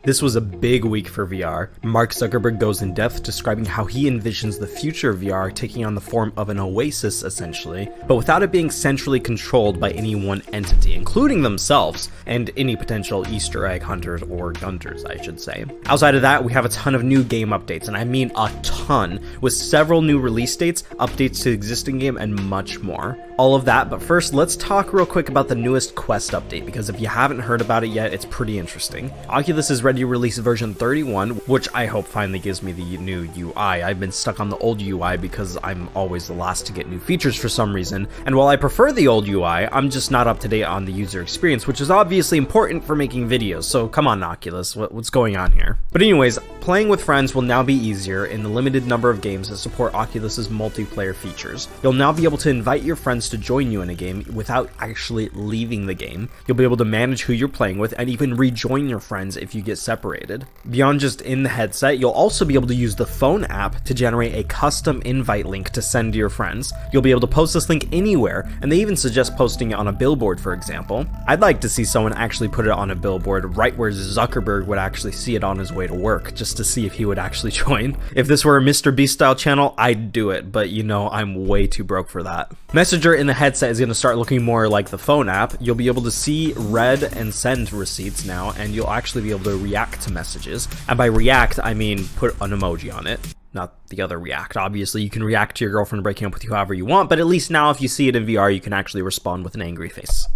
This was a big week for VR. Mark Zuckerberg goes in depth describing how he envisions the future of VR taking on the form of an Oasis essentially, but without it being centrally controlled by any one entity, including themselves and any potential Easter egg hunters or gunters, I should say. Outside of that, we have a ton of new game updates, and I mean a ton, with several new release dates, updates to the existing game, and much more. All of that, but first let's talk real quick about the newest Quest update, because if you haven't heard about it yet, it's pretty interesting. Oculus is ready to release version 31, which I hope finally gives me the new UI. I've been stuck on the old UI because I'm always the last to get new features for some reason, and while I prefer the old UI, I'm just not up to date on the user experience, which is obviously important for making videos, so come on Oculus, what's going on here? But anyways, playing with friends will now be easier in the limited number of games that support Oculus's multiplayer features. You'll now be able to invite your friends to join you in a game without actually leaving the game. You'll be able to manage who you're playing with and even rejoin your friends if you get separated. Beyond just in the headset, you'll also be able to use the phone app to generate a custom invite link to send to your friends. You'll be able to post this link anywhere, and they even suggest posting it on a billboard, for example. I'd like to see someone actually put it on a billboard right where Zuckerberg would actually see it on his way to work, just to see if he would actually join. If this were a Mr. Beast style channel, I'd do it, but you know, I'm way too broke for that. Messenger in the headset is going to start looking more like the phone app. You'll be able to see, read, and send receipts now, and you'll actually be able to react to messages. And by react, I mean put an emoji on it. Not the other react. Obviously, you can react to your girlfriend breaking up with you however you want, but at least now if you see it in VR, you can actually respond with an angry face.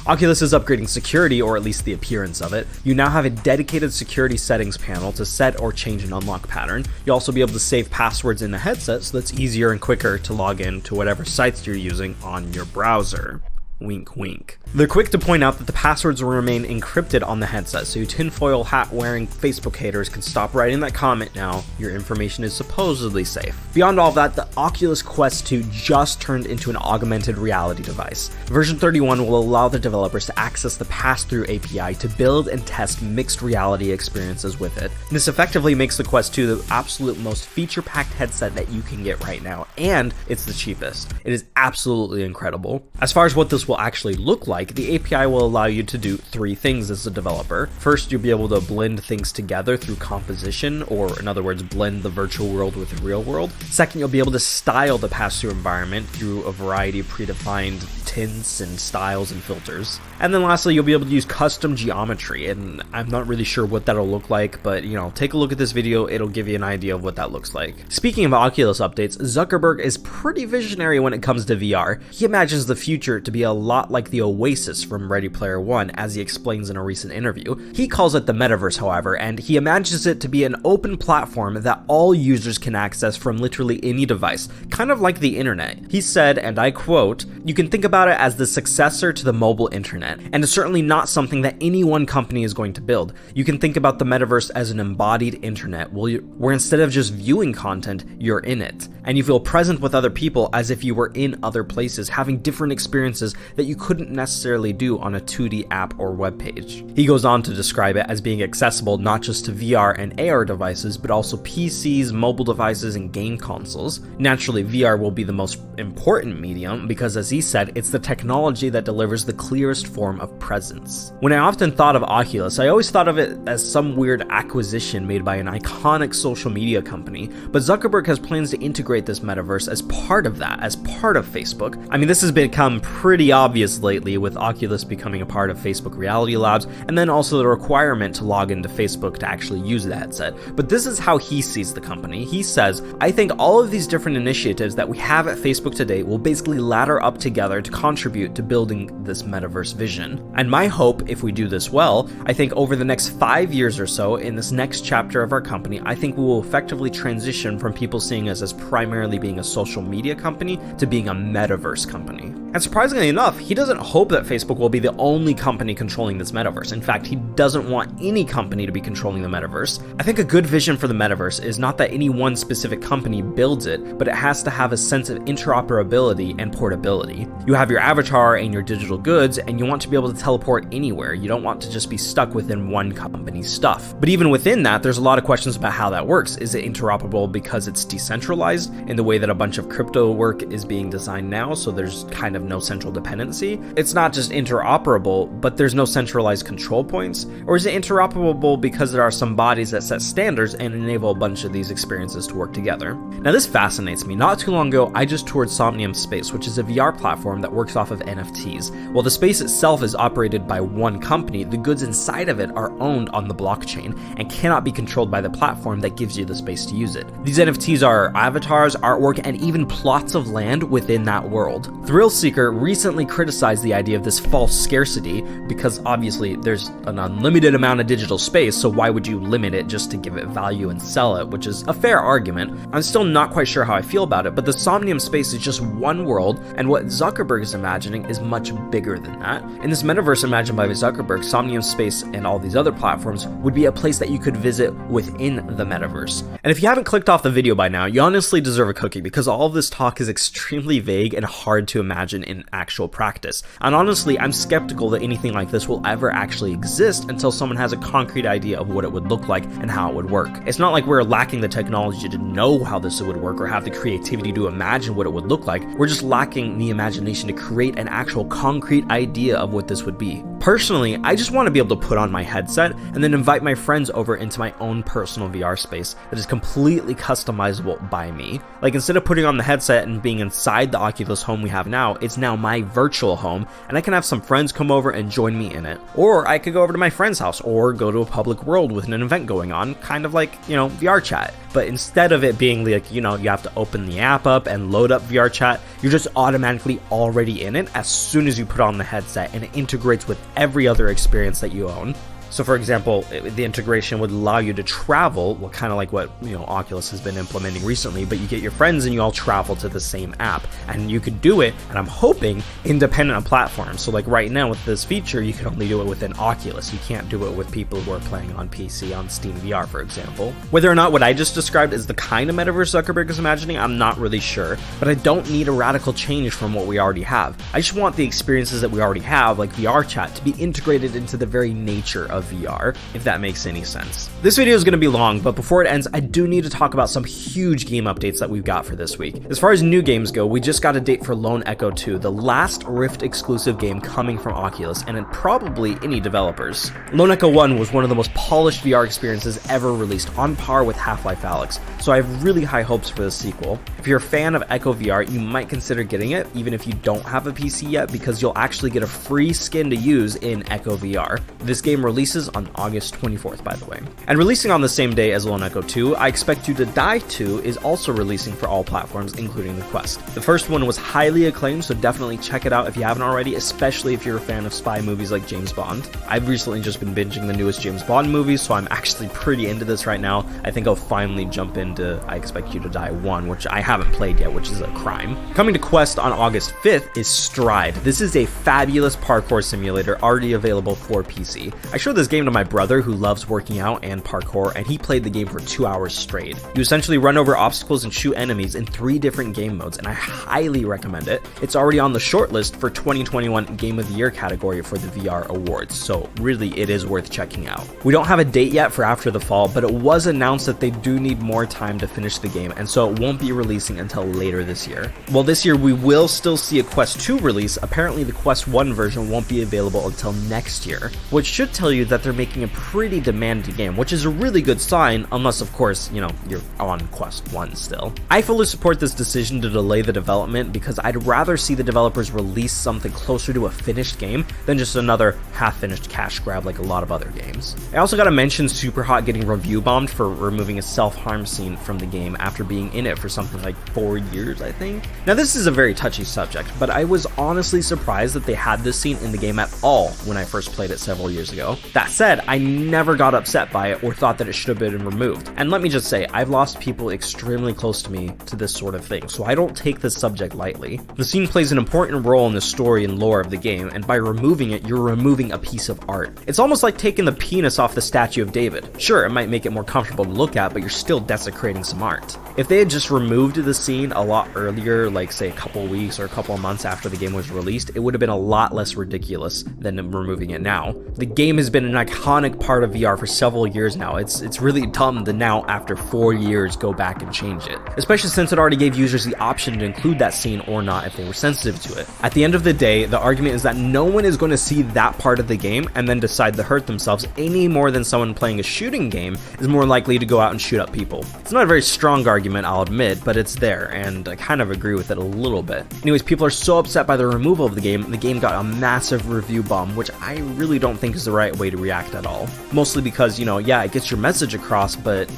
Oculus is upgrading security, or at least the appearance of it. You now have a dedicated security settings panel to set or change an unlock pattern. You'll also be able to save passwords in the headset, so that's easier and quicker to log in to whatever sites you're using on your browser. Wink wink. They're quick to point out that the passwords will remain encrypted on the headset, so you tinfoil hat wearing Facebook haters can stop writing that comment now. Your information is supposedly safe. Beyond all that, the Oculus Quest 2 just turned into an augmented reality device. Version 31 will allow the developers to access the Passthrough API to build and test mixed reality experiences with it. This effectively makes the Quest 2 the absolute most feature-packed headset that you can get right now, and it's the cheapest. It is absolutely incredible. As far as what this will actually look like, the API will allow you to do three things as a developer. First, you'll be able to blend things together through composition, or in other words, blend the virtual world with the real world. Second, you'll be able to style the pass-through environment through a variety of predefined tints and styles and filters. And then lastly, you'll be able to use custom geometry, and I'm not really sure what that'll look like, but you know, take a look at this video, it'll give you an idea of what that looks like. Speaking of Oculus updates, Zuckerberg is pretty visionary when it comes to VR. He imagines the future to be a lot like the Oasis from Ready Player One, as he explains in a recent interview. He calls it the Metaverse, however, and he imagines it to be an open platform that all users can access from literally any device, kind of like the internet. He said, and I quote, "You can think about it as the successor to the mobile internet, and it's certainly not something that any one company is going to build. You can think about the Metaverse as an embodied internet, where instead of just viewing content, you're in it, and you feel present with other people as if you were in other places, having different experiences that you couldn't necessarily do on a 2D app or web page." He goes on to describe it as being accessible not just to VR and AR devices, but also PCs, mobile devices, and game consoles. Naturally, VR will be the most important medium because, as he said, it's the technology that delivers the clearest form of presence. When I often thought of Oculus, I always thought of it as some weird acquisition made by an iconic social media company, but Zuckerberg has plans to integrate this metaverse as part of that, as part of Facebook. I mean, this has become pretty obvious lately, with Oculus becoming a part of Facebook Reality Labs, and then also the requirement to log into Facebook to actually use the headset. But this is how he sees the company. He says, "I think all of these different initiatives that we have at Facebook today will basically ladder up together to contribute to building this metaverse vision. And my hope, if we do this well, I think over the next 5 years or so, in this next chapter of our company, I think we will effectively transition from people seeing us as primarily being a social media company to being a metaverse company." And surprisingly enough, he doesn't hope that Facebook will be the only company controlling this metaverse. In fact, he doesn't want any company to be controlling the metaverse. I think a good vision for the metaverse is not that any one specific company builds it, but it has to have a sense of interoperability and portability. You have your avatar and your digital goods, and you want to be able to teleport anywhere. You don't want to just be stuck within one company's stuff. But even within that, there's a lot of questions about how that works. Is it interoperable because it's decentralized in the way that a bunch of crypto work is being designed now, so there's kind of no central dependency? It's not just interoperable, but there's no centralized control points? Or is it interoperable because there are some bodies that set standards and enable a bunch of these experiences to work together? Now this fascinates me. Not too long ago, I just toured Somnium Space, which is a VR platform that works off of NFTs. While the space itself is operated by one company, the goods inside of it are owned on the blockchain and cannot be controlled by the platform that gives you the space to use it. These NFTs are avatars, artwork, and even plots of land within that world. Thrillseeker recently criticized the idea of this false scarcity because obviously there's an unlimited amount of digital space, so why would you limit it just to give it value and sell it, which is a fair argument. I'm still not quite sure how I feel about it, but the Somnium space is just one world, and what Zuckerberg is imagining is much bigger than that. In this metaverse imagined by Zuckerberg, Somnium Space and all these other platforms would be a place that you could visit within the metaverse. And if you haven't clicked off the video by now, you honestly deserve a cookie because all of this talk is extremely vague and hard to imagine in actual practice. And honestly, I'm skeptical that anything like this will ever actually exist until someone has a concrete idea of what it would look like and how it would work. It's not like we're lacking the technology to know how this would work or have the creativity to imagine what it would look like. We're just lacking the imagination to create an actual concrete idea of what this would be. Personally, I just want to be able to put on my headset and then invite my friends over into my own personal VR space that is completely customizable by me. Like, instead of putting on the headset and being inside the Oculus home we have now, it's now my virtual home, and I can have some friends come over and join me in it. Or I could go over to my friend's house or go to a public world with an event going on, kind of like, VR chat. But instead of it being like, you have to open the app up and load up VR chat, you're just automatically already in it as soon as you put on the headset, and it integrates with every other experience that you own. So for example, the integration would allow you to travel, well, kind of like what Oculus has been implementing recently, but you get your friends and you all travel to the same app, and you could do it, and I'm hoping, independent of platforms. So like right now with this feature, you can only do it within Oculus. You can't do it with people who are playing on PC on Steam VR, for example. Whether or not what I just described is the kind of metaverse Zuckerberg is imagining, I'm not really sure, but I don't need a radical change from what we already have. I just want the experiences that we already have, like VR chat, to be integrated into the very nature of VR, if that makes any sense. This video is going to be long, but before it ends, I do need to talk about some huge game updates that we've got for this week. As far as new games go, we just got a date for Lone Echo 2, the last Rift exclusive game coming from Oculus, and it probably any developers. Lone Echo 1 was one of the most polished VR experiences ever released, on par with Half-Life Alyx, so I have really high hopes for the sequel. If you're a fan of Echo VR, you might consider getting it, even if you don't have a PC yet, because you'll actually get a free skin to use in Echo VR. This game releases on August 24th, by the way. And releasing on the same day as Lone Echo 2, I Expect You to Die 2 is also releasing for all platforms, including the Quest. The first one was highly acclaimed, so definitely check it out if you haven't already, especially if you're a fan of spy movies like James Bond. I've recently just been binging the newest James Bond movies, so I'm actually pretty into this right now. I think I'll finally jump into I Expect You to Die 1, which I haven't played yet, which is a crime. Coming to Quest on August 5th is Stride. This is a fabulous parkour simulator already available for PC. I showed this game to my brother who loves working out and parkour, and he played the game for 2 hours straight. You essentially run over obstacles and shoot enemies in 3 different game modes, and I highly recommend it. It's already on the shortlist for 2021 Game of the Year category for the VR Awards, so really it is worth checking out. We don't have a date yet for after the fall, but it was announced that they do need more time to finish the game, and so it won't be releasing until later this year. While this year we will still see a Quest 2 release, apparently the Quest 1 version won't be available until next year, which should tell you that they're making a pretty demanding game, which is a really good sign, unless of course, you're on Quest 1 still. I fully support this decision to delay the development because I'd rather see the developers release something closer to a finished game than just another half-finished cash grab like a lot of other games. I also gotta mention Superhot getting review bombed for removing a self-harm scene from the game after being in it for something like 4 years, I think. Now this is a very touchy subject, but I was honestly surprised that they had this scene in the game at all when I first played it several years ago. That said, I never got upset by it or thought that it should have been removed. And let me just say, I've lost people extremely close to me to this sort of thing, so I don't take this subject lightly. The scene plays an important role in the story and lore of the game, and by removing it, you're removing a piece of art. It's almost like taking the penis off the statue of David. Sure, it might make it more comfortable to look at, but you're still desecrating some art. If they had just removed the scene a lot earlier, like say a couple weeks or a couple of months after the game was released, it would have been a lot less ridiculous than removing it now. The game has been been an iconic part of VR for several years now. It's really dumb to now, after 4 years, go back and change it, especially since it already gave users the option to include that scene or not if they were sensitive to it. At the end of the day, the argument is that no one is going to see that part of the game and then decide to hurt themselves any more than someone playing a shooting game is more likely to go out and shoot up people. It's not a very strong argument, I'll admit, but it's there, and I kind of agree with it a little bit. Anyways, people are so upset by the removal of the game got a massive review bomb, which I really don't think is the right way to react at all. Mostly because, yeah, it gets your message across, but,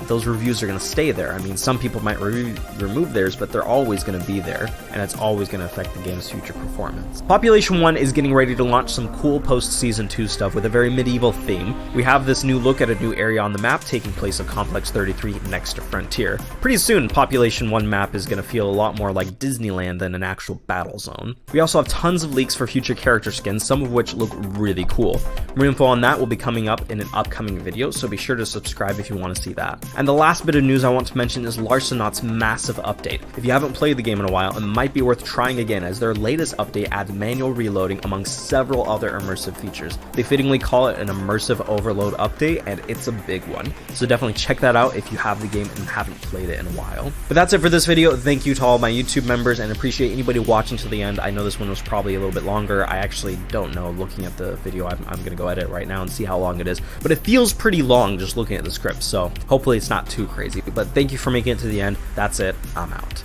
those reviews are going to stay there. I mean, some people might remove theirs, but they're always going to be there, and it's always going to affect the game's future performance. Population 1 is getting ready to launch some cool post-Season 2 stuff with a very medieval theme. We have this new look at a new area on the map taking place at Complex 33 next to Frontier. Pretty soon, Population 1 map is going to feel a lot more like Disneyland than an actual battle zone. We also have tons of leaks for future character skins, some of which look really cool. More info on that will be coming up in an upcoming video, so be sure to subscribe if you want to see that. And the last bit of news I want to mention is Larsonaut's massive update. If you haven't played the game in a while, it might be worth trying again, as their latest update adds manual reloading among several other immersive features. They fittingly call it an immersive overload update, and it's a big one. So definitely check that out if you have the game and haven't played it in a while. But that's it for this video. Thank you to all my YouTube members, and appreciate anybody watching to the end. I know this one was probably a little bit longer. I actually don't know. Looking at the video, I'm gonna go edit right now and see how long it is, but it feels pretty long just looking at the script, so hopefully it's not too crazy. But thank you for making it to the end. That's it. I'm out.